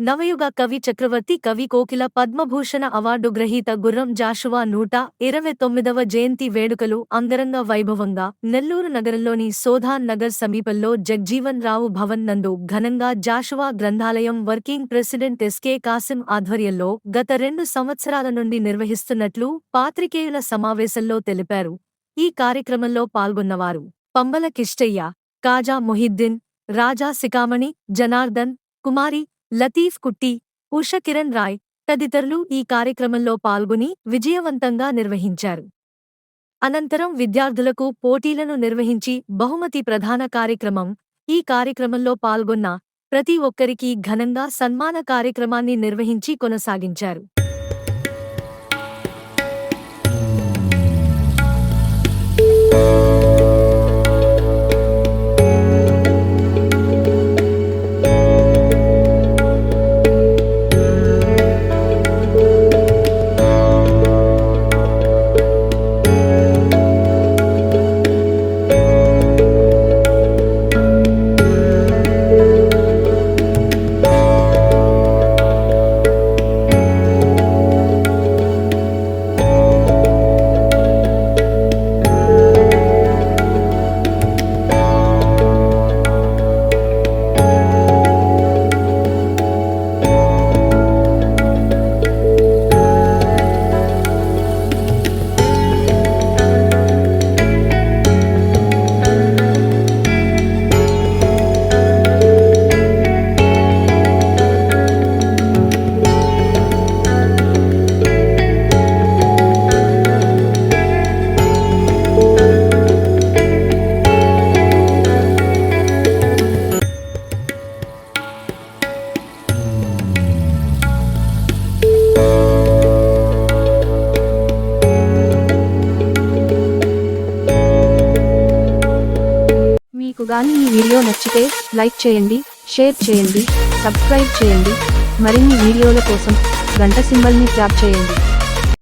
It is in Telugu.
నవయుగ కవి చక్రవర్తి కవి కోకిల పద్మభూషణ అవార్డు గ్రహీత గుర్రం జాషువా 129వ జయంతి వేడుకలు అంగరంగ వైభవంగా నెల్లూరు నగరంలోని సోధాన్ నగర్ సమీపంలో జగ్జీవన్ రావు భవన్ నందు ఘనంగా జాషువా గ్రంథాలయం వర్కింగ్ ప్రెసిడెంట్ ఎస్కే కాసిం ఆధ్వర్యంలో గత 2 సంవత్సరాల నుండి నిర్వహిస్తున్నట్లు పాత్రికేయుల సమావేశంలో తెలిపారు. ఈ కార్యక్రమంలో పాల్గొన్నవారు పంబల కిష్టయ్య, కాజా మొహిద్దీన్, రాజా సికామణి, జనార్దన్, కుమారి, లతీఫ్ కుట్టి, ఉష కిరణ్ రాయ్ తదితరులు ఈ కార్యక్రమంలో పాల్గొని విజయవంతంగా నిర్వహించారు. అనంతరం విద్యార్థులకు పోటీలను నిర్వహించి బహుమతి ప్రదాన కార్యక్రమం. ఈ కార్యక్రమంలో పాల్గొన్న ప్రతి ఒక్కరికి ఘనంగా సన్మాన కార్యక్రమాన్ని నిర్వహించి కొనసాగించారు. మీకు గాని ఈ వీడియో నచ్చితే లైక్ చేయండి, షేర్ చేయండి, సబ్స్క్రైబ్ చేయండి. మరిన్ని వీడియోల కోసం గంట సింబల్ని ట్యాప్ చేయండి.